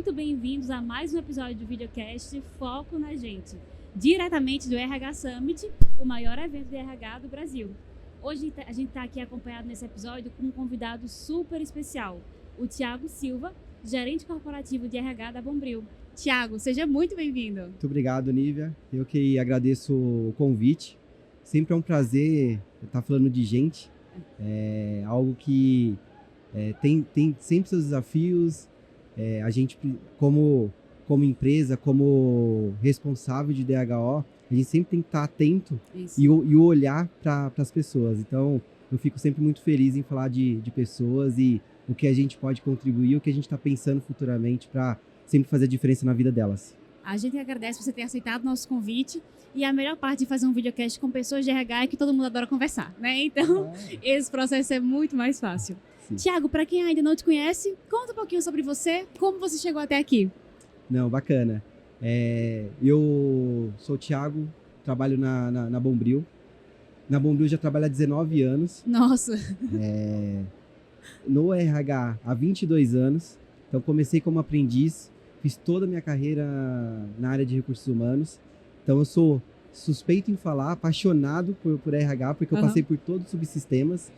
muito bem-vindos a mais um episódio do videocast Foco na Gente, diretamente do RH Summit, o maior evento de RH do Brasil. Hoje a gente está aqui acompanhado nesse episódio com um convidado super especial, o Thiago Silva, gerente corporativo de RH da Bombril. Thiago, seja muito bem-vindo. Muito obrigado, Nívia. Eu que agradeço o convite. Sempre é um prazer estar falando de gente. É algo que tem sempre seus desafios. A gente, como empresa, como responsável de DHO, a gente sempre tem que estar atento e olhar para as pessoas. Então, eu fico sempre muito feliz em falar de pessoas e o que a gente pode contribuir, o que a gente está pensando futuramente para sempre fazer a diferença na vida delas. A gente agradece por você ter aceitado o nosso convite. E a melhor parte de fazer um videocast com pessoas de RH é que todo mundo adora conversar, né? Então, esse processo é muito mais fácil. Sim. Thiago, para quem ainda não te conhece, conta um pouquinho sobre você, como você chegou até aqui. Não, bacana. Eu sou o Thiago, trabalho na Bombril. Na Bombril já trabalho há 19 anos. Nossa! No RH há 22 anos. Então, comecei como aprendiz, fiz toda a minha carreira na área de recursos humanos. Então, eu sou suspeito em falar, apaixonado por RH, porque eu passei por todos os subsistemas.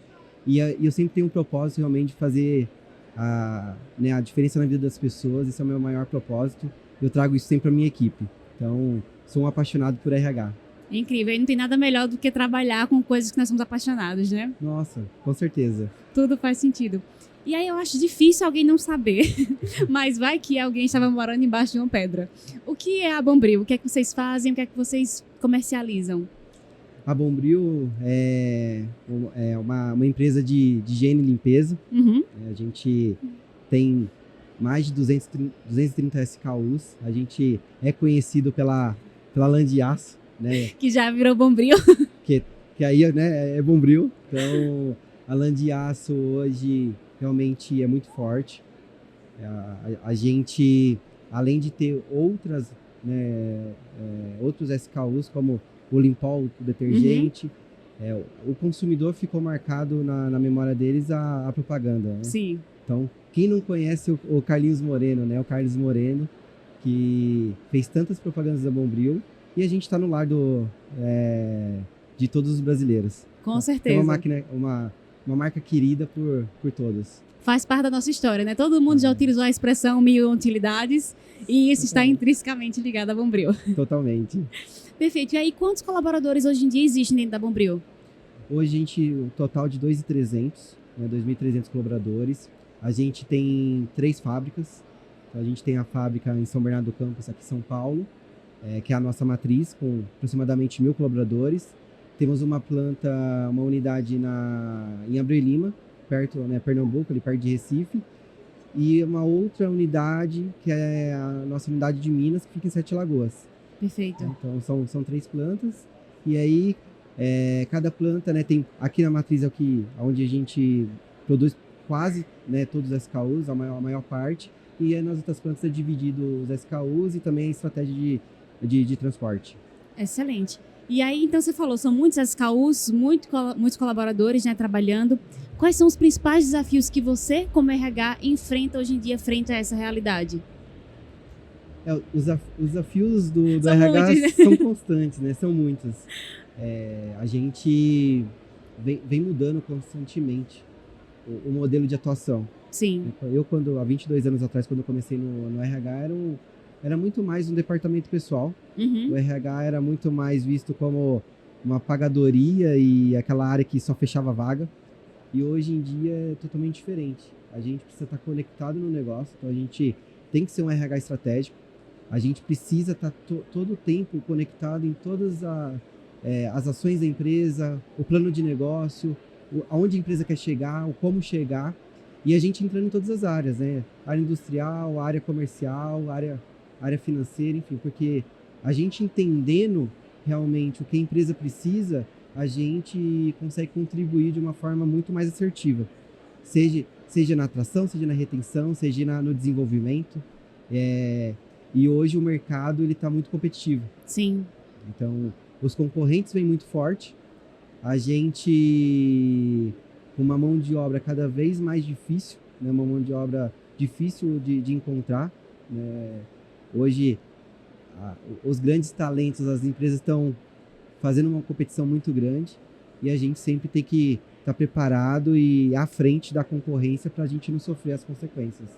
E eu sempre tenho um propósito realmente de fazer a diferença na vida das pessoas. Esse é o meu maior propósito. Eu trago isso sempre para a minha equipe. Então, sou um apaixonado por RH. É incrível. E não tem nada melhor do que trabalhar com coisas que nós somos apaixonados, né? Nossa, com certeza. Tudo faz sentido. E aí eu acho difícil alguém não saber, mas vai que alguém estava morando embaixo de uma pedra. O que é a Bombril? O que é que vocês fazem? O que é que vocês comercializam? A Bombril é uma empresa de higiene e limpeza. Uhum. A gente tem mais de 230 SKUs. A gente é conhecido pela lã de aço, né? Que já virou Bombril. Que aí, né, é Bombril. Então, a lã de aço hoje realmente é muito forte. A gente, além de ter outros SKUs, como o Limpol, o detergente, o consumidor ficou marcado na memória deles a propaganda, né? Sim. Então, quem não conhece o Carlinhos Moreno, né? O Carlos Moreno, que fez tantas propagandas da Bombril, e a gente está no lar de todos os brasileiros. Com certeza. É uma marca querida por todos. Faz parte da nossa história, né? Todo mundo já utilizou a expressão mil utilidades e isso está intrinsecamente ligado à Bombril. Totalmente. Perfeito. E aí, quantos colaboradores hoje em dia existem dentro da Bombril? Hoje a gente, o total de 2.300, né? 2.300 colaboradores. A gente tem 3 fábricas. Então, a gente tem a fábrica em São Bernardo do Campo, aqui em São Paulo, que é a nossa matriz, com aproximadamente 1.000 colaboradores. Temos uma unidade em Abreu e Lima, perto, né, Pernambuco, ali perto de Recife. E uma outra unidade, que é a nossa unidade de Minas, que fica em Sete Lagoas. Perfeito. Então, são 3 plantas. E aí, cada planta, né, tem... Aqui na matriz é onde a gente produz quase, né, todos os SKUs, a maior parte. E aí, nas outras plantas é dividido os SKUs e também a estratégia de transporte. Excelente. E aí, então, você falou, são muitos SKUs, muitos colaboradores, né, trabalhando. Quais são os principais desafios que você, como RH, enfrenta hoje em dia frente a essa realidade? Os desafios do São RH muitos, né? são constantes, né? São muitos. A gente vem mudando constantemente o modelo de atuação. Sim. Eu, há 22 anos atrás, quando eu comecei no RH, era muito mais um departamento pessoal. Uhum. O RH era muito mais visto como uma pagadoria e aquela área que só fechava vaga. E hoje em dia é totalmente diferente. A gente precisa estar conectado no negócio, então a gente tem que ser um RH estratégico. A gente precisa estar todo o tempo conectado em todas as ações da empresa, o plano de negócio, aonde a empresa quer chegar, o como chegar. E a gente entrando em todas as áreas, né? Área industrial, área comercial, área financeira, enfim, porque a gente entendendo realmente o que a empresa precisa, a gente consegue contribuir de uma forma muito mais assertiva. Seja na atração, seja na retenção, seja no desenvolvimento. E hoje o mercado está muito competitivo. Sim. Então, os concorrentes vêm muito forte. A gente, com uma mão de obra cada vez mais difícil, né? Uma mão de obra difícil de encontrar. né? Hoje, os grandes talentos, as empresas estão fazendo uma competição muito grande e a gente sempre tem que estar preparado e à frente da concorrência para a gente não sofrer as consequências.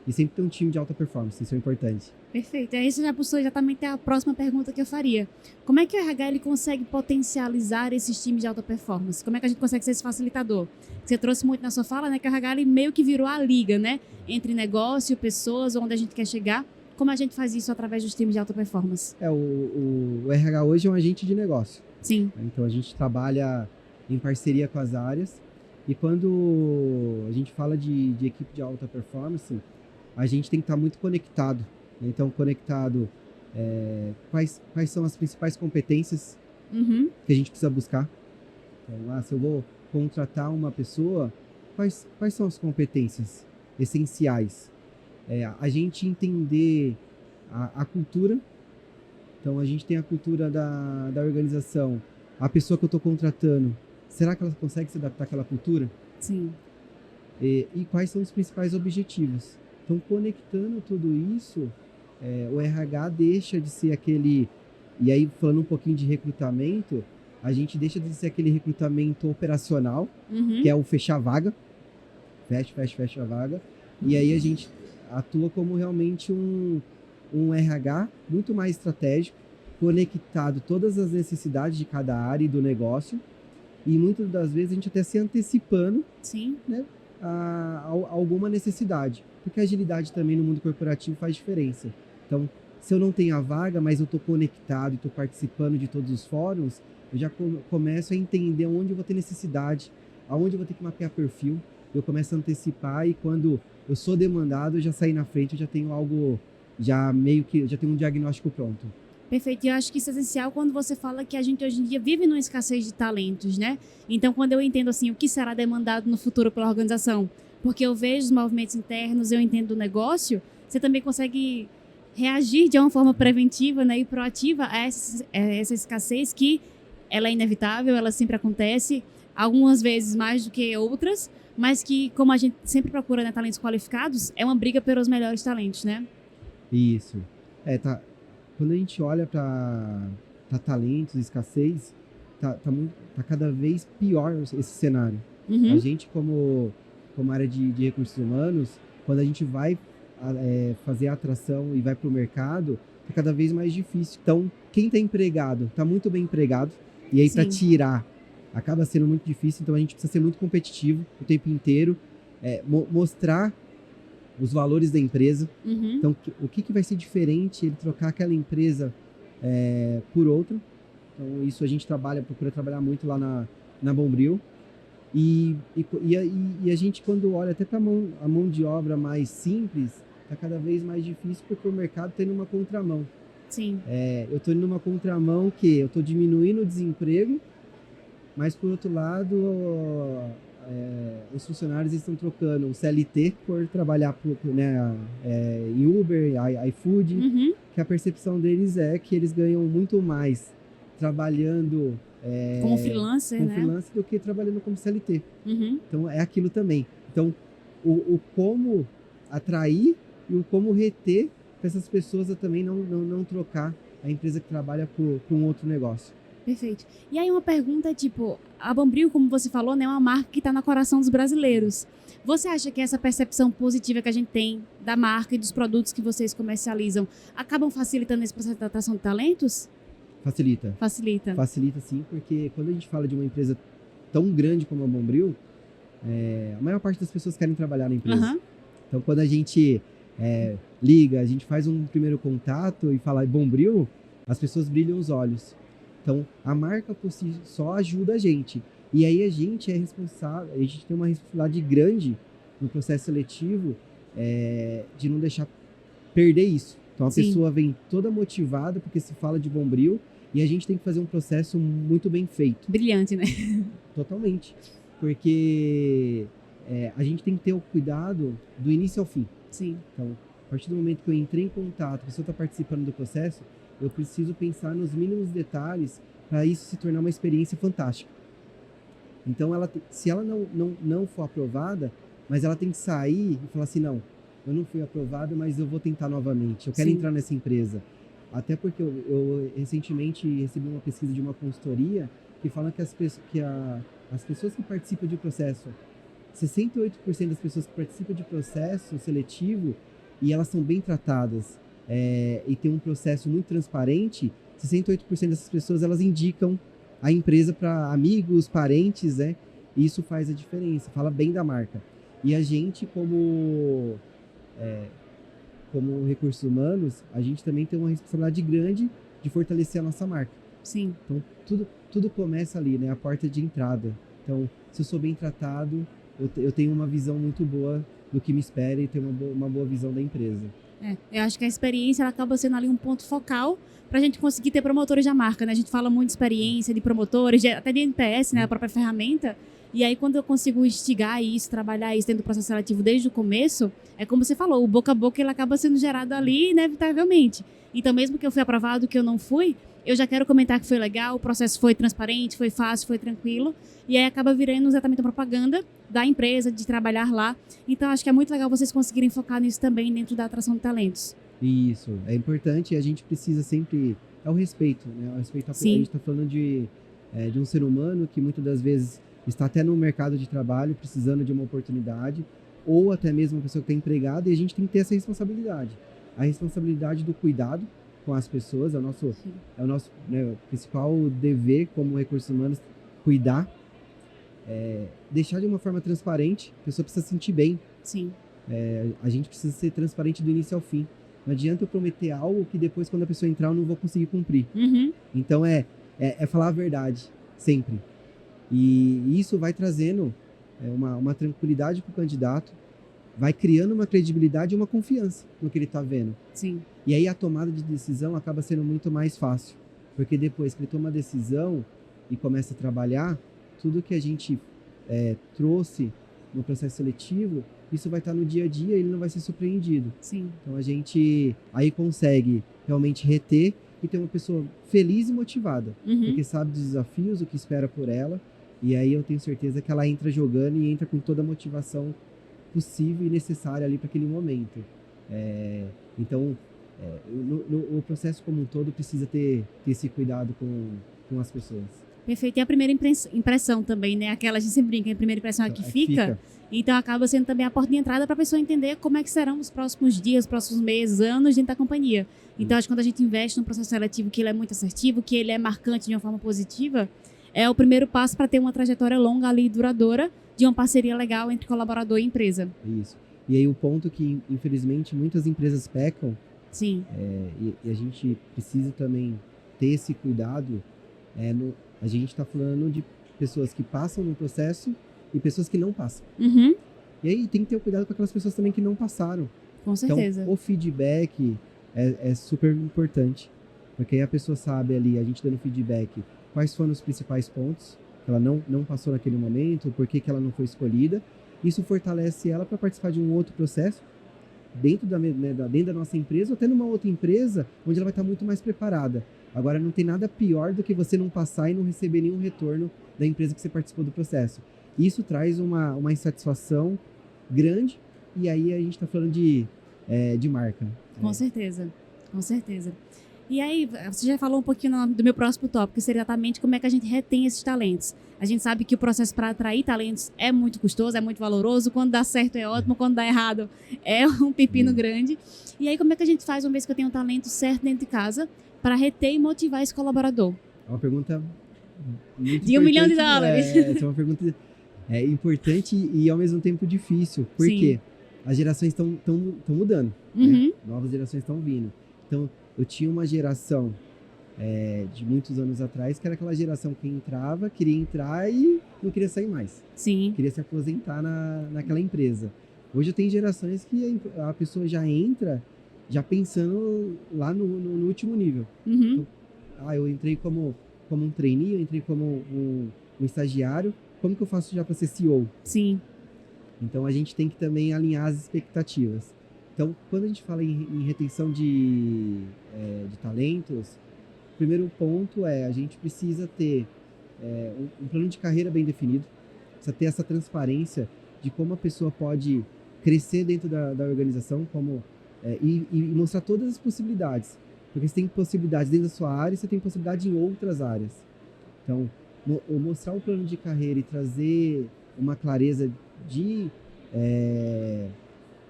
E sempre ter um time de alta performance, isso é importante. Perfeito. Aí você já puxou exatamente a próxima pergunta que eu faria. Como é que o RH ele consegue potencializar esses times de alta performance? Como é que a gente consegue ser esse facilitador? Você trouxe muito na sua fala, né, que o RH ele meio que virou a liga, né, entre negócio, pessoas, onde a gente quer chegar. Como a gente faz isso através dos times de alta performance? O RH hoje é um agente de negócio. Sim. Então a gente trabalha em parceria com as áreas e quando a gente fala de equipe de alta performance, a gente tem que estar muito conectado. Então, conectado, quais são as principais competências que a gente precisa buscar. Então, se eu vou contratar uma pessoa, quais são as competências essenciais? A gente entender a cultura. Então, a gente tem a cultura da organização. A pessoa que eu estou contratando, será que ela consegue se adaptar àquela cultura? Sim. E quais são os principais objetivos? Então, conectando tudo isso, o RH deixa de ser aquele... E aí, falando um pouquinho de recrutamento, a gente deixa de ser aquele recrutamento operacional, que é o fechar a vaga. Fecha a vaga. E aí, a gente atua como realmente um RH muito mais estratégico, conectado todas as necessidades de cada área e do negócio. E muitas das vezes, a gente até se antecipando, sim, né, a alguma necessidade. Porque a agilidade também no mundo corporativo faz diferença. Então, se eu não tenho a vaga, mas eu estou conectado e estou participando de todos os fóruns, eu já começo a entender onde eu vou ter necessidade, aonde eu vou ter que mapear perfil. Eu começo a antecipar e quando eu sou demandado, eu já saio na frente, eu já tenho algo, já tenho um diagnóstico pronto. Perfeito. E eu acho que isso é essencial quando você fala que a gente hoje em dia vive numa escassez de talentos, né? Então, quando eu entendo assim, o que será demandado no futuro pela organização, porque eu vejo os movimentos internos, eu entendo do negócio, você também consegue reagir de uma forma preventiva, né, e proativa a essa escassez que ela é inevitável, ela sempre acontece, algumas vezes mais do que outras, mas que, como a gente sempre procura, né, talentos qualificados, é uma briga pelos melhores talentos, né? Isso. Quando a gente olha para talentos, escassez, tá cada vez pior esse cenário. A gente, como área de recursos humanos, quando a gente vai fazer a atração e vai para o mercado, é cada vez mais difícil. Então, quem está empregado, está muito bem empregado, e aí para tirar acaba sendo muito difícil, então a gente precisa ser muito competitivo o tempo inteiro, mostrar os valores da empresa. Então, o que vai ser diferente ele trocar aquela empresa por outra. Então, isso a gente procura trabalhar muito lá na Bombril. E a gente, quando olha até para a mão de obra mais simples, está cada vez mais difícil porque o mercado está indo numa contramão. Sim. Eu estou indo numa contramão que eu estou diminuindo o desemprego, mas, por outro lado, os funcionários estão trocando o CLT por trabalhar em Uber, iFood, que a percepção deles é que eles ganham muito mais trabalhando como freelancer, do que trabalhando como CLT. Então, é aquilo também. Então, o como atrair e o como reter para essas pessoas a também não trocar a empresa que trabalha por um outro negócio. Perfeito. E aí uma pergunta, tipo, a Bombril, como você falou, né, é uma marca que está no coração dos brasileiros. Você acha que essa percepção positiva que a gente tem da marca e dos produtos que vocês comercializam acabam facilitando esse processo de atração de talentos? Facilita. Facilita, sim, porque quando a gente fala de uma empresa tão grande como a Bombril, a maior parte das pessoas querem trabalhar na empresa. Então, quando a gente liga, a gente faz um primeiro contato e fala Bombril, as pessoas brilham os olhos. Então, a marca por si só ajuda a gente. E aí a gente é responsável, a gente tem uma responsabilidade grande no processo seletivo de não deixar perder isso. Então, a pessoa vem toda motivada porque se fala de Bombril e a gente tem que fazer um processo muito bem feito. Brilhante, né? Totalmente. Porque a gente tem que ter o cuidado do início ao fim. Sim. Então, a partir do momento que eu entrei em contato, a pessoa está participando do processo, eu preciso pensar nos mínimos detalhes para isso se tornar uma experiência fantástica. Então, se ela não for aprovada, mas ela tem que sair e falar assim, não, eu não fui aprovado, mas eu vou tentar novamente, eu quero Sim. entrar nessa empresa. Até porque eu recentemente recebi uma pesquisa de uma consultoria que fala que as pessoas que participam de processo, 68% das pessoas que participam de processo seletivo, e elas são bem tratadas, e tem um processo muito transparente, 68% dessas pessoas elas indicam a empresa para amigos, parentes, né? E isso faz a diferença, fala bem da marca. E a gente, como recursos humanos, a gente também tem uma responsabilidade grande de fortalecer a nossa marca. Sim. Então, tudo começa ali, né? A porta de entrada. Então, se eu sou bem tratado, eu tenho uma visão muito boa do que me espera e tenho uma boa visão da empresa. Eu acho que a experiência ela acaba sendo ali um ponto focal para a gente conseguir ter promotores da marca, né? A gente fala muito de experiência, de promotores, até de NPS, né? A própria ferramenta. E aí, quando eu consigo instigar isso, trabalhar isso dentro do processo seletivo desde o começo, é como você falou, o boca a boca ele acaba sendo gerado ali inevitavelmente. Então, mesmo que eu fui aprovado, que eu não fui, eu já quero comentar que foi legal, o processo foi transparente, foi fácil, foi tranquilo. E aí acaba virando exatamente a propaganda da empresa, de trabalhar lá. Então, acho que é muito legal vocês conseguirem focar nisso também dentro da atração de talentos. Isso, é importante e a gente precisa sempre... É o respeito, né? O respeito a Sim. gente está falando de um ser humano que muitas das vezes está até no mercado de trabalho, precisando de uma oportunidade, ou até mesmo uma pessoa que está empregada, e a gente tem que ter essa responsabilidade. A responsabilidade do cuidado com as pessoas, é o nosso né, principal dever como recursos humanos, cuidar, deixar de uma forma transparente, a pessoa precisa se sentir bem. Sim. A gente precisa ser transparente do início ao fim. Não adianta eu prometer algo que depois, quando a pessoa entrar, eu não vou conseguir cumprir. Uhum. Então, é falar a verdade, sempre. E isso vai trazendo uma tranquilidade para o candidato, vai criando uma credibilidade e uma confiança no que ele está vendo. Sim. E aí a tomada de decisão acaba sendo muito mais fácil, porque depois que ele toma a decisão e começa a trabalhar, tudo que a gente trouxe no processo seletivo, isso vai estar no dia a dia e ele não vai ser surpreendido. Sim. Então a gente aí consegue realmente reter e ter uma pessoa feliz e motivada, porque sabe dos desafios, o que espera por ela, e aí eu tenho certeza que ela entra jogando e entra com toda a motivação possível e necessária ali para aquele momento. Então, o processo como um todo precisa ter esse cuidado com as pessoas. Perfeito. E a primeira impressão também, né? Aquela, a gente sempre brinca, a primeira impressão é que fica. Então, acaba sendo também a porta de entrada para a pessoa entender como é que serão os próximos dias, próximos meses, anos dentro da companhia. Então, acho que quando a gente investe num processo seletivo que ele é muito assertivo, que ele é marcante de uma forma positiva, é o primeiro passo para ter uma trajetória longa ali, duradoura, de uma parceria legal entre colaborador e empresa. Isso. E aí o ponto que, infelizmente, muitas empresas pecam, sim, e a gente precisa também ter esse cuidado, a gente está falando de pessoas que passam no processo e pessoas que não passam. Uhum. E aí tem que ter cuidado com aquelas pessoas também que não passaram. Com certeza. Então, o feedback é super importante, porque aí a pessoa sabe ali, a gente dando feedback, quais foram os principais pontos que ela não passou naquele momento, por que ela não foi escolhida. Isso fortalece ela para participar de um outro processo dentro da nossa empresa ou até numa outra empresa onde ela vai estar muito mais preparada. Agora, não tem nada pior do que você não passar e não receber nenhum retorno da empresa que você participou do processo. Isso traz uma insatisfação grande e aí a gente está falando de marca. Com certeza, com certeza. E aí, você já falou um pouquinho do meu próximo tópico, que seria exatamente como é que a gente retém esses talentos. A gente sabe que o processo para atrair talentos é muito custoso, é muito valoroso. Quando dá certo é ótimo, quando dá errado é um pepino grande. E aí, como é que a gente faz, uma vez que eu tenho um talento certo dentro de casa, para reter e motivar esse colaborador? É uma pergunta muito de $1 milhão. Essa é uma pergunta importante e ao mesmo tempo difícil. Por quê? As gerações estão mudando. Uhum. Né? Novas gerações estão vindo. Então, eu tinha uma geração de muitos anos atrás, que era aquela geração que entrava, queria entrar e não queria sair mais. Sim. Queria se aposentar naquela empresa. Hoje eu tenho gerações que a pessoa já entra já pensando lá no último nível. Uhum. Então, eu entrei como um trainee, eu entrei como um estagiário, como que eu faço já para ser CEO? Sim. Então a gente tem que também alinhar as expectativas. Então, quando a gente fala em retenção de talentos, o primeiro ponto a gente precisa ter um plano de carreira bem definido, precisa ter essa transparência de como a pessoa pode crescer dentro da organização e mostrar todas as possibilidades. Porque você tem possibilidades dentro da sua área e você tem possibilidade em outras áreas. Então, mostrar o plano de carreira e trazer uma clareza de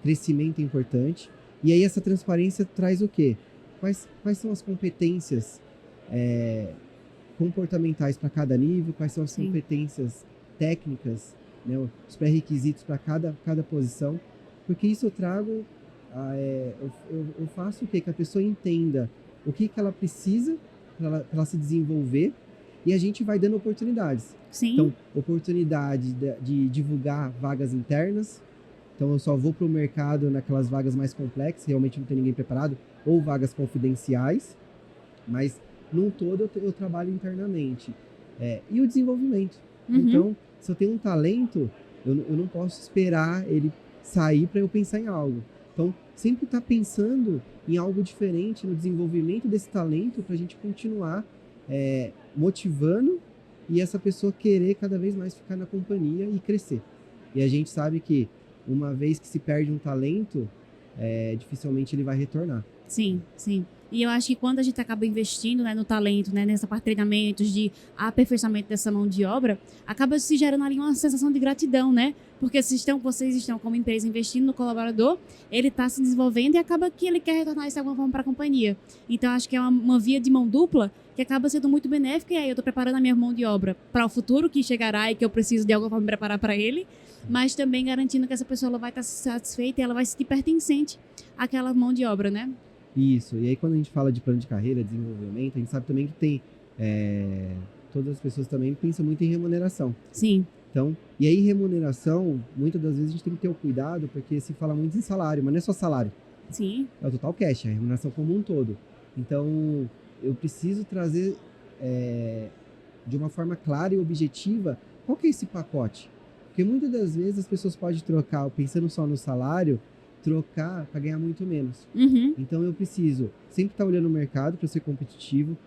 crescimento é importante. E aí essa transparência traz o quê? Quais são as competências comportamentais para cada nível, quais são as Sim. competências técnicas, né, os pré-requisitos para cada posição, porque isso eu trago, eu faço o quê? Que a pessoa entenda o que ela precisa para ela se desenvolver e a gente vai dando oportunidades. Sim. Então, oportunidade de divulgar vagas internas, então eu só vou para o mercado naquelas vagas mais complexas, realmente não tem ninguém preparado, ou vagas confidenciais, mas num todo eu trabalho internamente. E o desenvolvimento. Uhum. Então, se eu tenho um talento, eu não posso esperar ele sair para eu pensar em algo. Então, sempre estar pensando em algo diferente no desenvolvimento desse talento para a gente continuar motivando e essa pessoa querer cada vez mais ficar na companhia e crescer. E a gente sabe que uma vez que se perde um talento, dificilmente ele vai retornar. Sim, sim. E eu acho que quando a gente acaba investindo, né, no talento, né, nessa parte de treinamentos, de aperfeiçoamento dessa mão de obra, acaba se gerando ali uma sensação de gratidão, né? Porque vocês estão como empresa investindo no colaborador, ele está se desenvolvendo e acaba que ele quer retornar isso de alguma forma para a companhia. Então, acho que é uma via de mão dupla que acaba sendo muito benéfica, e aí eu estou preparando a minha mão de obra para o futuro que chegará e que eu preciso de alguma forma me preparar para ele, mas também garantindo que essa pessoa ela vai estar satisfeita e ela vai se sentir pertencente àquela mão de obra, né? Isso, e aí quando a gente fala de plano de carreira, desenvolvimento, a gente sabe também que tem, todas as pessoas também pensam muito em remuneração. Sim. Então, e aí remuneração, muitas das vezes a gente tem que ter o cuidado, porque se fala muito em salário, mas não é só salário. Sim. É o total cash, é a remuneração como um todo. Então, eu preciso trazer de uma forma clara e objetiva qual que é esse pacote. Porque muitas das vezes as pessoas podem trocar, pensando só no salário, trocar para ganhar muito menos. Uhum. Então eu preciso sempre estar olhando o mercado para ser competitivo,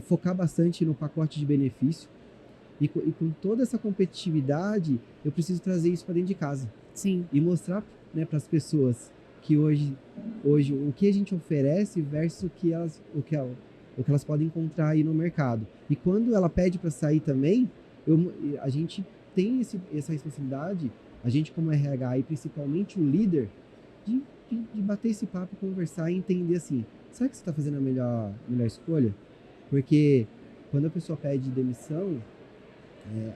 focar bastante no pacote de benefício e com toda essa competitividade eu preciso trazer isso para dentro de casa. Sim. E mostrar, né, para as pessoas que hoje o que a gente oferece versus o que elas podem encontrar aí no mercado. E quando ela pede para sair também, a gente tem essa responsabilidade, a gente como RH e principalmente o líder, de bater esse papo, conversar e entender assim, será que você está fazendo a melhor escolha? Porque quando a pessoa pede demissão,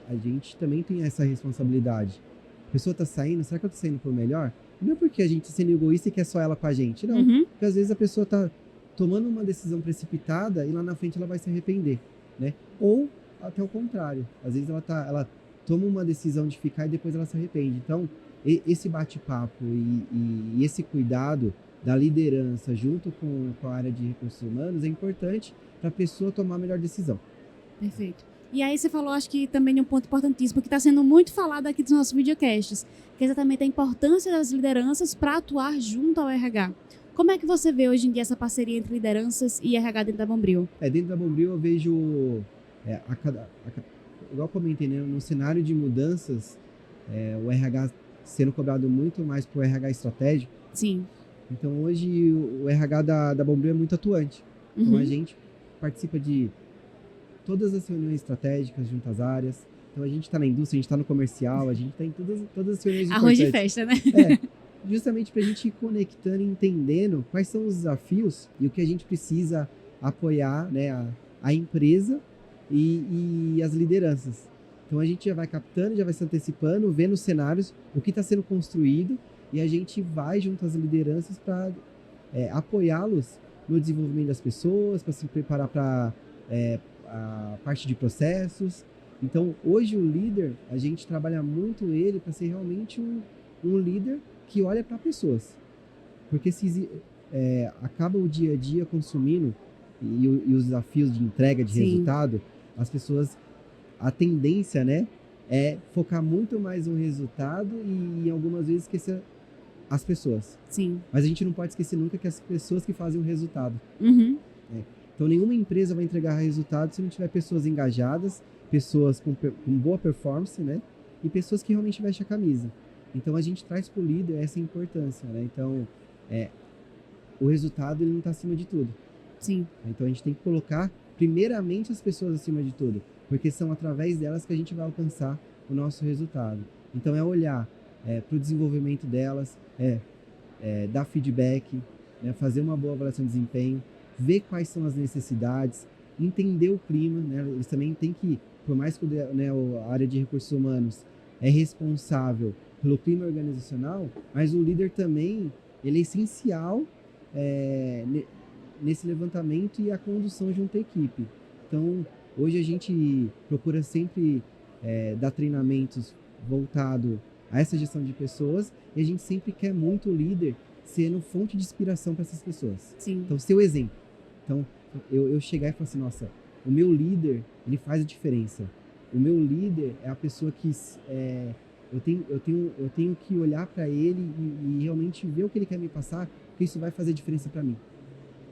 a gente também tem essa responsabilidade. A pessoa está saindo, será que ela está saindo por melhor? Não é porque a gente está sendo egoísta e quer só ela com a gente, não. Uhum. Porque às vezes a pessoa está tomando uma decisão precipitada e lá na frente ela vai se arrepender, né? Ou até o contrário, às vezes ela toma uma decisão de ficar e depois ela se arrepende. Então, esse bate-papo e esse cuidado da liderança junto com a área de recursos humanos é importante para a pessoa tomar a melhor decisão. Perfeito. E aí você falou, acho que também de um ponto importantíssimo, que está sendo muito falado aqui dos nossos videocasts, que é exatamente a importância das lideranças para atuar junto ao RH. Como é que você vê hoje em dia essa parceria entre lideranças e RH dentro da Bombril? Dentro da Bombril eu vejo, igual comentei, né, no cenário de mudanças, o RH sendo cobrado muito mais por RH estratégico. Sim. Então hoje o RH da Bombril é muito atuante. Então Uhum. a gente participa de todas as reuniões estratégicas junto às áreas. Então a gente está na indústria, a gente está no comercial, a gente está em todas as reuniões Arroz importantes. de festa, né? Justamente para a gente ir conectando e entendendo quais são os desafios e o que a gente precisa apoiar, né, a empresa e as lideranças. Então a gente já vai captando, já vai se antecipando, vendo os cenários, o que está sendo construído, e a gente vai junto às lideranças para apoiá-los no desenvolvimento das pessoas, para se preparar para a parte de processos. Então hoje o líder, a gente trabalha muito ele para ser realmente um líder que olha para pessoas. Porque se acaba o dia a dia consumindo e os desafios de entrega de Sim. resultado, as pessoas, a tendência, né, é focar muito mais no resultado e algumas vezes esquecer as pessoas. Sim. Mas a gente não pode esquecer nunca que as pessoas que fazem o resultado. Uhum. Então nenhuma empresa vai entregar resultado se não tiver pessoas engajadas, pessoas com boa performance, né, e pessoas que realmente vestem a camisa. Então, a gente traz para o líder essa importância, né? Então, o resultado ele não está acima de tudo. Sim. Então, a gente tem que colocar, primeiramente, as pessoas acima de tudo, porque são através delas que a gente vai alcançar o nosso resultado. Então, é olhar para o desenvolvimento delas, dar feedback, né? Fazer uma boa avaliação de desempenho, ver quais são as necessidades, entender o clima, né? Eles também têm que, por mais que a área de recursos humanos é responsável pelo clima organizacional, mas o líder também ele é essencial nesse levantamento e a condução junto à equipe. Então, hoje a gente procura sempre dar treinamentos voltado a essa gestão de pessoas e a gente sempre quer muito o líder sendo fonte de inspiração para essas pessoas. Sim. Então, ser o exemplo. Então, eu chegar e falar assim, nossa, o meu líder, ele faz a diferença. O meu líder é a pessoa que eu tenho que olhar para ele e realmente ver o que ele quer me passar, porque isso vai fazer diferença para mim.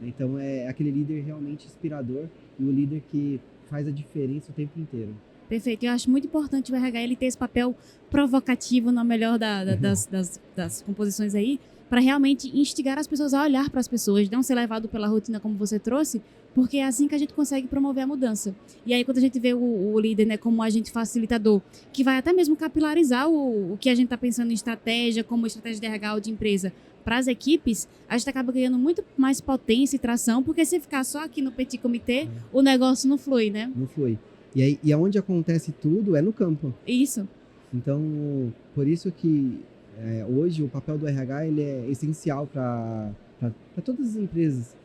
Então, é aquele líder realmente inspirador e o líder que faz a diferença o tempo inteiro. Perfeito. Eu acho muito importante o RH ele ter esse papel provocativo na melhor das composições aí, para realmente instigar as pessoas a olhar para as pessoas, não ser levado pela rotina como você trouxe, porque é assim que a gente consegue promover a mudança. E aí quando a gente vê o líder, né, como um agente facilitador, que vai até mesmo capilarizar o que a gente está pensando em estratégia, como estratégia de RH ou de empresa, para as equipes, a gente acaba ganhando muito mais potência e tração, porque se ficar só aqui no petit comité, o negócio não flui, né? Não flui. E aonde acontece tudo é no campo. Isso. Então, por isso que hoje o papel do RH ele é essencial para todas as empresas.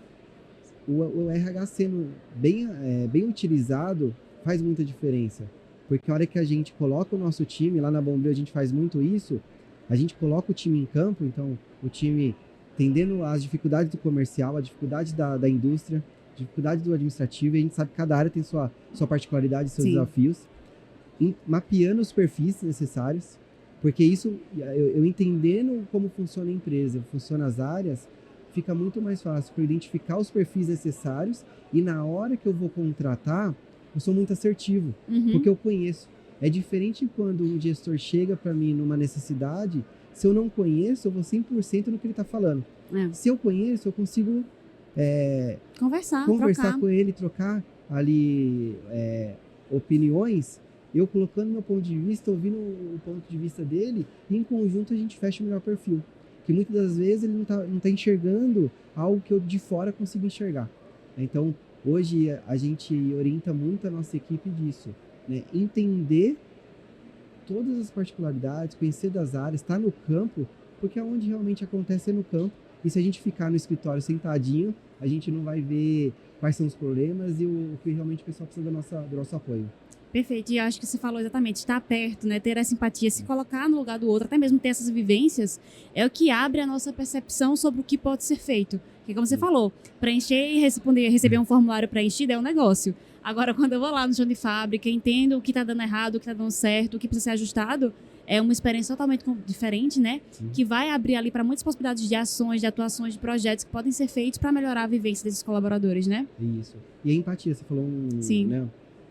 O RH sendo bem utilizado faz muita diferença. Porque a hora que a gente coloca o nosso time, lá na Bombril a gente faz muito isso, a gente coloca o time em campo, então o time entendendo as dificuldades do comercial, a dificuldade da indústria, a dificuldade do administrativo, e a gente sabe que cada área tem sua particularidade, seus desafios, mapeando os perfis necessários, porque isso, eu entendendo como funciona a empresa, funciona as áreas, fica muito mais fácil para identificar os perfis necessários e na hora que eu vou contratar, eu sou muito assertivo, porque eu conheço. É diferente quando um gestor chega para mim numa necessidade, se eu não conheço, eu vou 100% no que ele está falando. Se eu conheço, eu consigo conversar trocar com ele, trocar ali opiniões, eu colocando meu ponto de vista, ouvindo o ponto de vista dele, e em conjunto a gente fecha o melhor perfil. Que muitas das vezes ele não tá enxergando algo que eu de fora consigo enxergar. Então, hoje a gente orienta muito a nossa equipe disso, né? Entender todas as particularidades, conhecer das áreas, estar no campo, porque onde realmente acontece é no campo. E se a gente ficar no escritório sentadinho, a gente não vai ver quais são os problemas e o que realmente o pessoal precisa do nosso apoio. Perfeito, e eu acho que você falou exatamente, estar perto, né, ter essa empatia, se colocar no lugar do outro, até mesmo ter essas vivências, é o que abre a nossa percepção sobre o que pode ser feito. Porque como você falou, preencher e receber um formulário preenchido é um negócio. Agora, quando eu vou lá no chão de fábrica, entendo o que está dando errado, o que está dando certo, o que precisa ser ajustado, é uma experiência totalmente diferente, né? Que vai abrir ali para muitas possibilidades de ações, de atuações, de projetos que podem ser feitos para melhorar a vivência desses colaboradores, né? Isso. E a empatia, você falou né,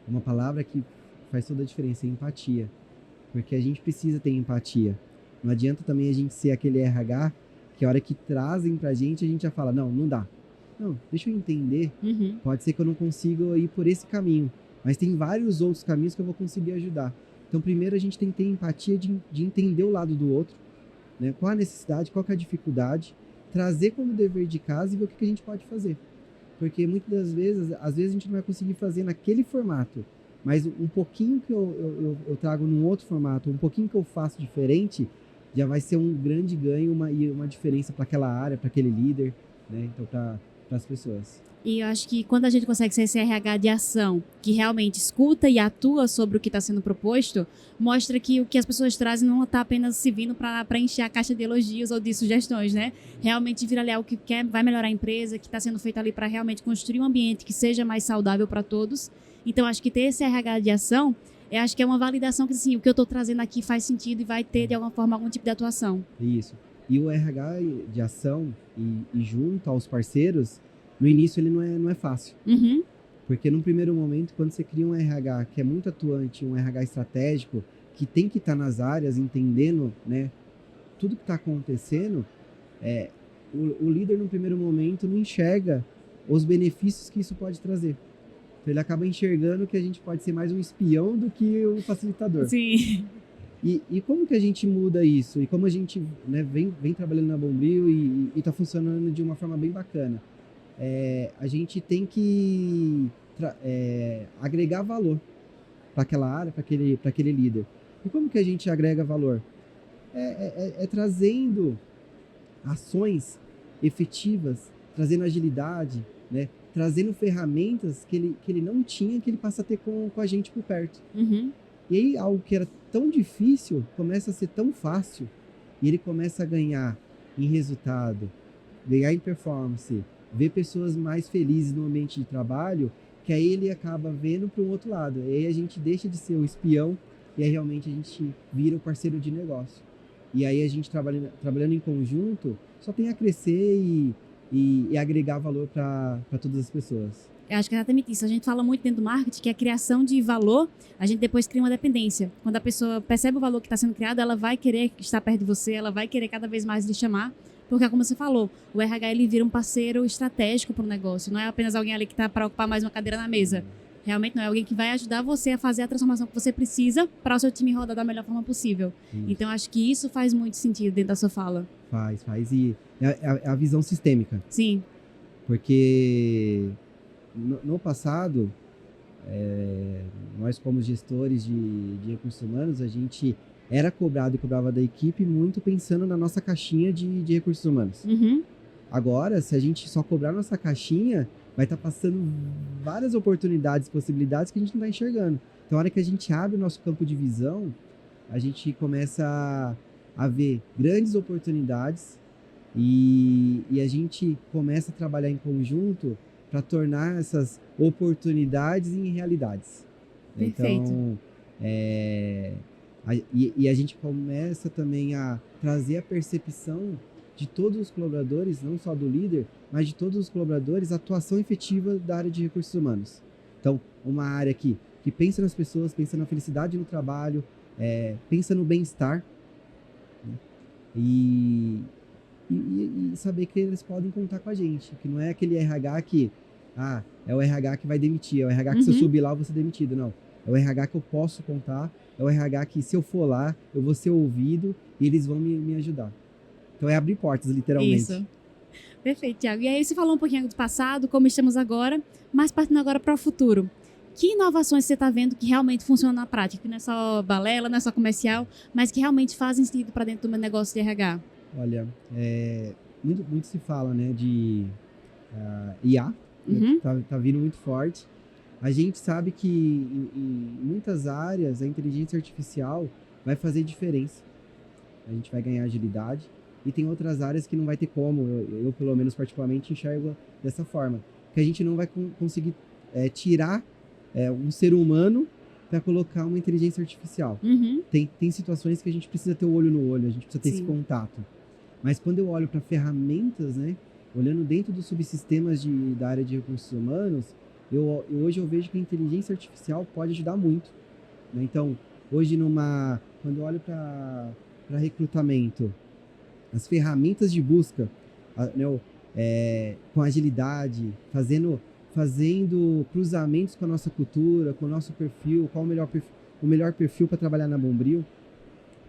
uma palavra que faz toda a diferença, é empatia. Porque a gente precisa ter empatia. Não adianta também a gente ser aquele RH que a hora que trazem pra gente, a gente já fala, não dá. Não, deixa eu entender. Pode ser que eu não consiga ir por esse caminho. Mas tem vários outros caminhos que eu vou conseguir ajudar. Então, primeiro a gente tem que ter empatia de entender o lado do outro, né? Qual a necessidade, qual que é a dificuldade, trazer como dever de casa e ver o que a gente pode fazer. Porque muitas das vezes, às vezes a gente não vai conseguir fazer naquele formato, mas um pouquinho que eu trago num outro formato, um pouquinho que eu faço diferente, já vai ser um grande ganho e uma diferença para aquela área, para aquele líder, né? Então, para as pessoas. E eu acho que quando a gente consegue ser esse RH de ação, que realmente escuta e atua sobre o que está sendo proposto, mostra que o que as pessoas trazem não está apenas se vindo para encher a caixa de elogios ou de sugestões, né? Realmente vira ali algo que vai melhorar a empresa, que está sendo feito ali para realmente construir um ambiente que seja mais saudável para todos. Então, acho que ter esse RH de ação, eu acho que é uma validação que, assim, o que eu estou trazendo aqui faz sentido e vai ter, de alguma forma, algum tipo de atuação. Isso. E o RH de ação e junto aos parceiros, no início ele não é fácil. Porque num primeiro momento, quando você cria um RH que é muito atuante, um RH estratégico, que tem que estar nas áreas, entendendo, né, tudo que está acontecendo, o líder, no primeiro momento, não enxerga os benefícios que isso pode trazer. Então, ele acaba enxergando que a gente pode ser mais um espião do que um facilitador. Sim. E como que a gente muda isso? E como a gente, né, vem trabalhando na Bombril e está funcionando de uma forma bem bacana? A gente tem que agregar valor para aquela área, para aquele líder. E como que a gente agrega valor? Trazendo ações efetivas, trazendo agilidade, né? Trazendo ferramentas que ele não tinha, que ele passa a ter com a gente por perto. Uhum. E aí algo que era tão difícil começa a ser tão fácil, e ele começa a ganhar em resultado, ganhar em performance, ver pessoas mais felizes no ambiente de trabalho, que aí ele acaba vendo para um outro lado. E aí a gente deixa de ser o espião e aí realmente a gente vira o parceiro de negócio. E aí a gente trabalhando em conjunto só tem a crescer e agregar valor para todas as pessoas. Eu acho que é exatamente isso. A gente fala muito dentro do marketing que a criação de valor, a gente depois cria uma dependência. Quando a pessoa percebe o valor que está sendo criado, ela vai querer estar perto de você, ela vai querer cada vez mais lhe chamar. Porque, como você falou, o RH ele vira um parceiro estratégico para o negócio. Não é apenas alguém ali que está para ocupar mais uma cadeira na mesa. Realmente não é alguém que vai ajudar você a fazer a transformação que você precisa para o seu time rodar da melhor forma possível. Isso. Então, acho que isso faz muito sentido dentro da sua fala. Faz. E é a visão sistêmica. Sim. Porque no passado, nós como gestores de recursos humanos, a gente era cobrado e cobrava da equipe muito pensando na nossa caixinha de recursos humanos. Uhum. Agora, se a gente só cobrar nossa caixinha, vai estar passando várias oportunidades, possibilidades que a gente não está enxergando. Então, na hora que a gente abre o nosso campo de visão, a gente começa a ver grandes oportunidades e a gente começa a trabalhar em conjunto para tornar essas oportunidades em realidades. Perfeito. Então, a gente começa também a trazer a percepção de todos os colaboradores, não só do líder, mas de todos os colaboradores, a atuação efetiva da área de recursos humanos. Então, uma área que pensa nas pessoas, pensa na felicidade no trabalho, pensa no bem-estar, né? E saber que eles podem contar com a gente, que não é aquele RH que, é o RH que vai demitir, é o RH que se eu subir lá eu vou ser demitido, não. É o RH que eu posso contar, é o RH que se eu for lá, eu vou ser ouvido e eles vão me ajudar. Então é abrir portas, literalmente. Isso. Perfeito, Thiago. E aí você falou um pouquinho do passado, como estamos agora, mas partindo agora para o futuro. Que inovações você está vendo que realmente funcionam na prática? Que não é só balela, não é só comercial, mas que realmente fazem sentido para dentro do meu negócio de RH? Olha, muito se fala, né, de IA, Uhum. tá vindo muito forte. A gente sabe que em muitas áreas a inteligência artificial vai fazer diferença. A gente vai ganhar agilidade. E tem outras áreas que não vai ter como, eu pelo menos particularmente enxergo dessa forma, que a gente não vai conseguir tirar um ser humano para colocar uma inteligência artificial. Uhum. Tem situações que a gente precisa ter o olho no olho, a gente precisa ter Sim. esse contato. Mas quando eu olho para ferramentas, né, olhando dentro dos subsistemas da área de recursos humanos, hoje eu vejo que a inteligência artificial pode ajudar muito, né? Então, hoje quando eu olho para recrutamento, as ferramentas de busca, com agilidade, fazendo cruzamentos com a nossa cultura, com o nosso perfil, qual o melhor perfil para trabalhar na Bombril,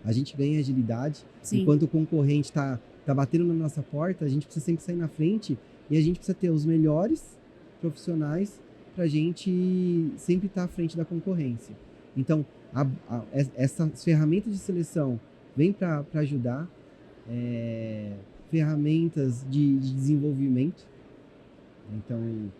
a gente ganha agilidade. Sim. Enquanto o concorrente está batendo na nossa porta, a gente precisa sempre sair na frente e a gente precisa ter os melhores profissionais para a gente sempre estar à frente da concorrência. Então, essas ferramentas de seleção vêm para ajudar. Ferramentas de desenvolvimento. Então,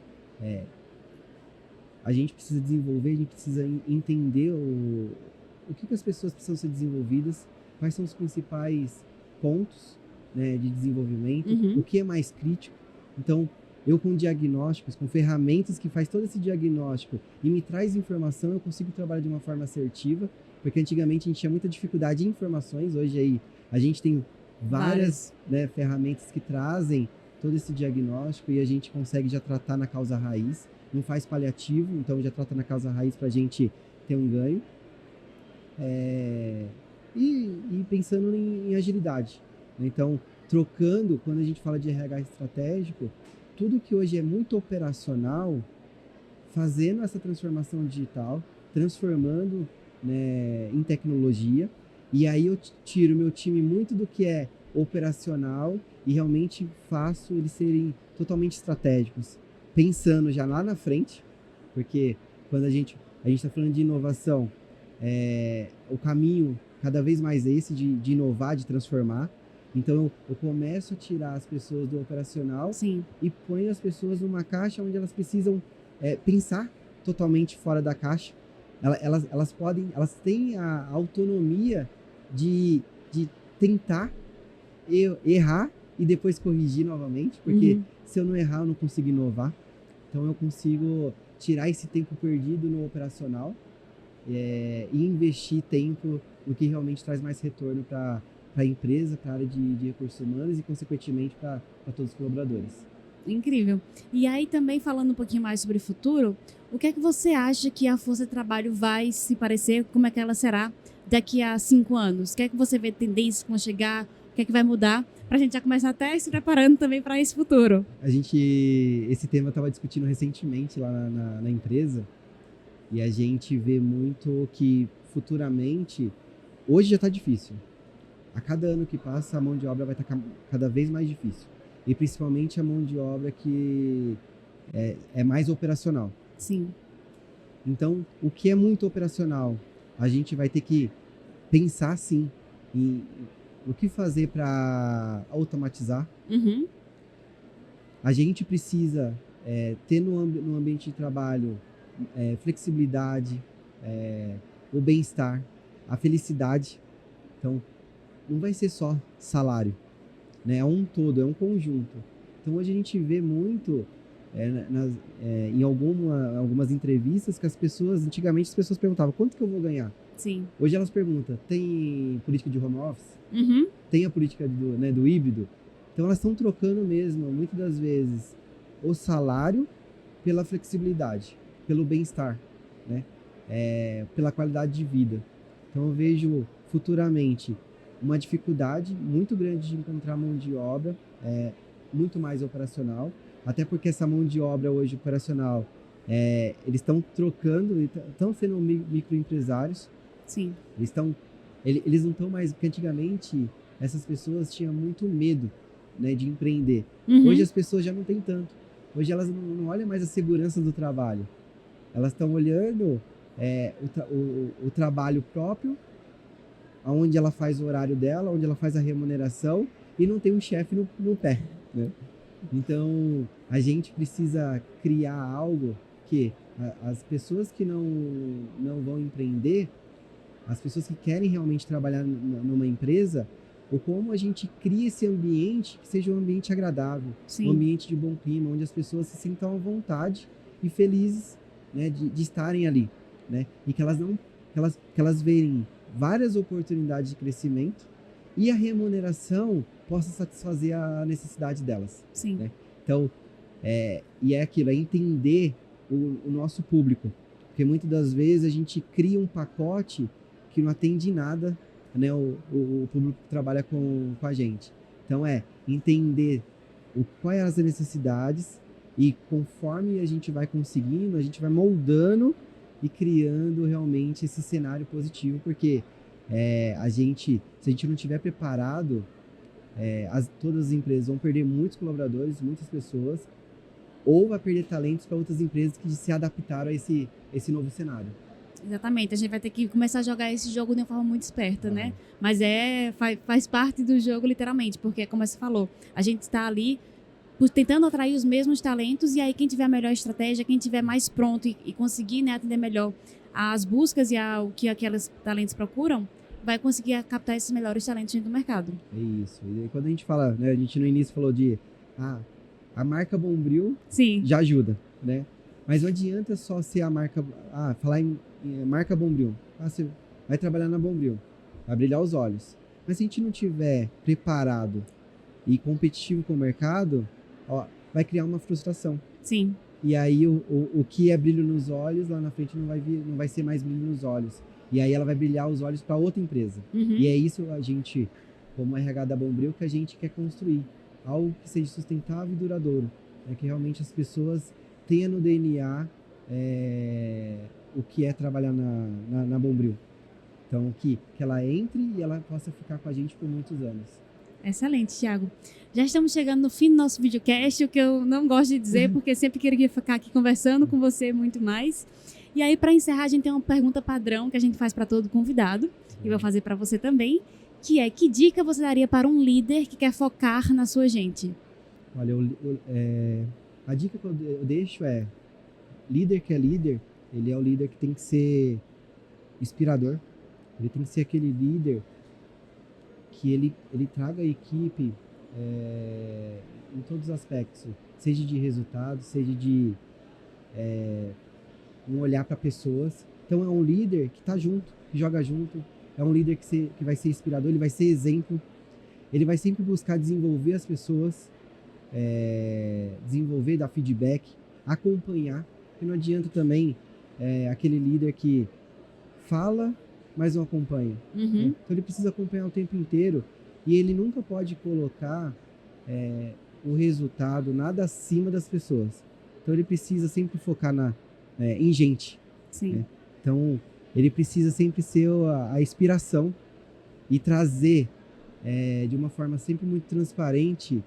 a gente precisa desenvolver, a gente precisa entender o que as pessoas precisam ser desenvolvidas, quais são os principais pontos, né, de desenvolvimento, o que é mais crítico. Então, eu com diagnósticos, com ferramentas que faz todo esse diagnóstico e me traz informação, eu consigo trabalhar de uma forma assertiva, porque antigamente a gente tinha muita dificuldade em informações, hoje aí a gente tem várias, né, ferramentas que trazem todo esse diagnóstico e a gente consegue já tratar na causa raiz, não faz paliativo, então já trata na causa raiz para a gente ter um ganho. e pensando em agilidade, né? Então, trocando, quando a gente fala de RH estratégico, tudo que hoje é muito operacional, fazendo essa transformação digital, transformando, né, em tecnologia, e aí eu tiro meu time muito do que é operacional e realmente faço eles serem totalmente estratégicos, pensando já lá na frente, porque quando a gente está falando de inovação, o caminho cada vez mais é esse de inovar, de transformar. Então eu começo a tirar as pessoas do operacional. Sim. E ponho as pessoas numa caixa onde elas precisam pensar totalmente fora da caixa. Elas têm a autonomia de tentar errar e depois corrigir novamente, porque se eu não errar, eu não consigo inovar. Então eu consigo tirar esse tempo perdido no operacional e investir tempo no que realmente traz mais retorno para a empresa, para a área de recursos humanos e, consequentemente, para todos os colaboradores. Incrível. E aí também falando um pouquinho mais sobre o futuro, o que é que você acha que a força de trabalho vai se parecer, como é que ela será daqui a 5 anos? O que é que você vê tendências que vão chegar, o que é que vai mudar, para a gente já começar até se preparando também para esse futuro? Esse tema eu estava discutindo recentemente lá na empresa, e a gente vê muito que futuramente, hoje já está difícil. A cada ano que passa, a mão de obra vai estar cada vez mais difícil. E principalmente a mão de obra que é mais operacional. Sim. Então, o que é muito operacional, a gente vai ter que pensar, sim, em o que fazer para automatizar. A gente precisa ter no ambiente de trabalho flexibilidade, o bem-estar, a felicidade. Então, não vai ser só salário, né? É um todo, é um conjunto. Então hoje a gente vê muito em algumas entrevistas que antigamente as pessoas perguntavam quanto que eu vou ganhar. Sim. Hoje elas perguntam, tem política de home office? Tem a política do híbrido? Então elas estão trocando mesmo, muitas das vezes, o salário pela flexibilidade, pelo bem-estar, né? Pela qualidade de vida. Então eu vejo futuramente uma dificuldade muito grande de encontrar mão de obra muito mais operacional, até porque essa mão de obra hoje operacional, eles estão trocando, estão sendo microempresários. Sim. Eles não estão mais, porque antigamente essas pessoas tinham muito medo, né, de empreender. Hoje as pessoas já não têm tanto. Hoje elas não olham mais a segurança do trabalho. Elas estão olhando o trabalho próprio, onde ela faz o horário dela, onde ela faz a remuneração e não tem um chefe no pé, né? Então, a gente precisa criar algo que as pessoas que não vão empreender, as pessoas que querem realmente trabalhar numa empresa, ou como a gente cria esse ambiente que seja um ambiente agradável, um ambiente de bom clima, onde as pessoas se sintam à vontade e felizes, né, de estarem ali, né? E que elas verem várias oportunidades de crescimento e a remuneração possa satisfazer a necessidade delas. Sim. Né? Então, e é aquilo, é entender o nosso público. Porque muitas das vezes a gente cria um pacote que não atende nada, né, o público que trabalha com a gente. Então, entender quais as necessidades e conforme a gente vai conseguindo, a gente vai moldando e criando realmente esse cenário positivo, porque se a gente não estiver preparado, todas as empresas vão perder muitos colaboradores, muitas pessoas, ou vai perder talentos para outras empresas que se adaptaram a esse novo cenário. Exatamente, a gente vai ter que começar a jogar esse jogo de uma forma muito esperta, né? Mas faz parte do jogo literalmente, porque como você falou, a gente está ali tentando atrair os mesmos talentos, e aí quem tiver a melhor estratégia, quem tiver mais pronto e conseguir, né, atender melhor as buscas e o que aqueles talentos procuram, vai conseguir captar esses melhores talentos dentro do mercado. É isso. E quando a gente fala, né, a gente no início falou de a marca Bombril já ajuda, né? Mas não adianta só ser a marca, falar em marca Bombril. Você vai trabalhar na Bombril, vai brilhar os olhos. Mas se a gente não tiver preparado e competitivo com o mercado, vai criar uma frustração. Sim. E aí o que é brilho nos olhos, lá na frente não vai ser mais brilho nos olhos. E aí ela vai brilhar os olhos para outra empresa. E é isso a gente, como RH da Bombril, que a gente quer construir. Algo que seja sustentável e duradouro. Que realmente as pessoas tenham no DNA o que é trabalhar na Bombril. Então, que ela entre e ela possa ficar com a gente por muitos anos. Excelente, Thiago. Já estamos chegando no fim do nosso videocast, o que eu não gosto de dizer, porque sempre queria ficar aqui conversando com você muito mais. E aí, para encerrar, a gente tem uma pergunta padrão que a gente faz para todo convidado, e vou fazer para você também, que é: que dica você daria para um líder que quer focar na sua gente? Olha, a dica que eu deixo é: líder que é líder, ele é o líder que tem que ser inspirador. Ele tem que ser aquele líder que ele traga a equipe em todos os aspectos, seja de resultado, seja de um olhar para pessoas. Então é um líder que está junto, que joga junto, é um líder que vai ser inspirador, ele vai ser exemplo, ele vai sempre buscar desenvolver as pessoas, desenvolver, dar feedback, acompanhar, porque não adianta também aquele líder que fala, mas não acompanha. Então ele precisa acompanhar o tempo inteiro e ele nunca pode colocar o resultado nada acima das pessoas. Então ele precisa sempre focar em gente. Sim. Então ele precisa sempre ser a inspiração e trazer de uma forma sempre muito transparente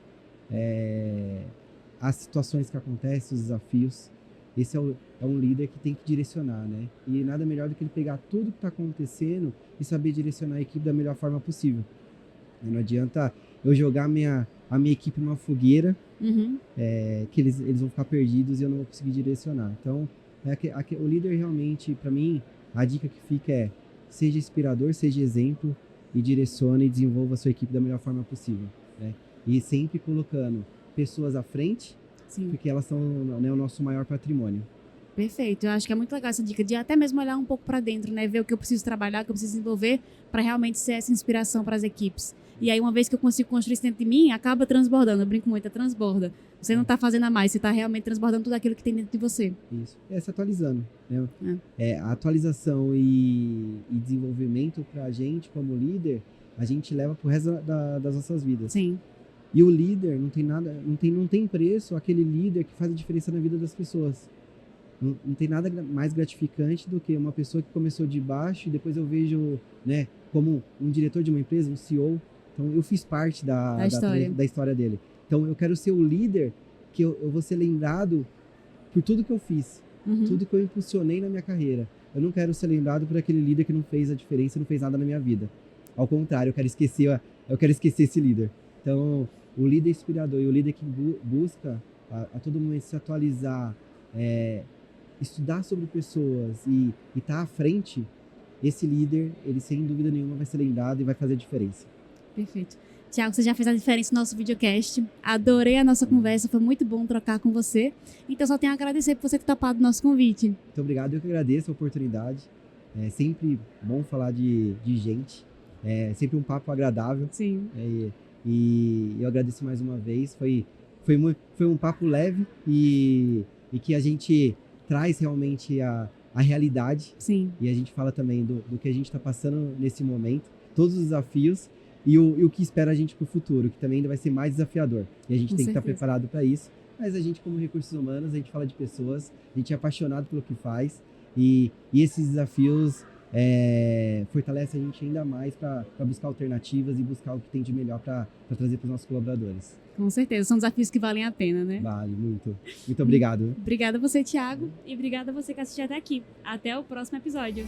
as situações que acontecem, os desafios. Esse é um líder que tem que direcionar, né? E nada melhor do que ele pegar tudo que está acontecendo e saber direcionar a equipe da melhor forma possível. Não adianta eu jogar a minha equipe numa fogueira, que eles vão ficar perdidos e eu não vou conseguir direcionar. Então, o líder realmente, para mim, a dica que fica é: seja inspirador, seja exemplo e direcione e desenvolva a sua equipe da melhor forma possível, né? E sempre colocando pessoas à frente, Sim. Porque elas são, né, o nosso maior patrimônio. Perfeito. Eu acho que é muito legal essa dica de até mesmo olhar um pouco para dentro, né? Ver o que eu preciso trabalhar, o que eu preciso desenvolver para realmente ser essa inspiração para as equipes. E aí, uma vez que eu consigo construir isso dentro de mim, acaba transbordando. Eu brinco muito, transborda. Você não está fazendo a mais, você está realmente transbordando tudo aquilo que tem dentro de você. Isso. Se atualizando, né? A atualização e desenvolvimento para a gente, como líder, a gente leva pro resto das nossas vidas. Sim. E o líder não tem preço, aquele líder que faz a diferença na vida das pessoas. Não tem nada mais gratificante do que uma pessoa que começou de baixo e depois eu vejo, né, como um diretor de uma empresa, um CEO. Então eu fiz parte da história dele. Então eu quero ser o líder que eu vou ser lembrado por tudo que eu fiz, tudo que eu impulsionei na minha carreira. Eu não quero ser lembrado por aquele líder que não fez a diferença, não fez nada na minha vida. Ao contrário, eu quero esquecer esse líder. Então, o líder inspirador e o líder que busca a todo momento se atualizar, estudar sobre pessoas e estar à frente, esse líder, ele sem dúvida nenhuma vai ser lembrado e vai fazer a diferença. Perfeito. Thiago, você já fez a diferença no nosso videocast. Adorei a nossa conversa, foi muito bom trocar com você. Então, só tenho a agradecer por você ter topado o nosso convite. Muito obrigado, eu que agradeço a oportunidade. É sempre bom falar de gente, é sempre um papo agradável. Sim. E eu agradeço mais uma vez. Foi um papo leve e que a gente traz realmente a realidade. Sim. E a gente fala também do que a gente está passando nesse momento, todos os desafios e o que espera a gente para o futuro, que também ainda vai ser mais desafiador. E a gente tem que estar preparado para isso. Mas a gente, como recursos humanos, a gente fala de pessoas, a gente é apaixonado pelo que faz e esses desafios fortalece a gente ainda mais para buscar alternativas e buscar o que tem de melhor para trazer para os nossos colaboradores. Com certeza, são desafios que valem a pena, né? Vale, muito. Muito obrigado. Obrigada a você, Thiago, e obrigada a você que assistiu até aqui. Até o próximo episódio.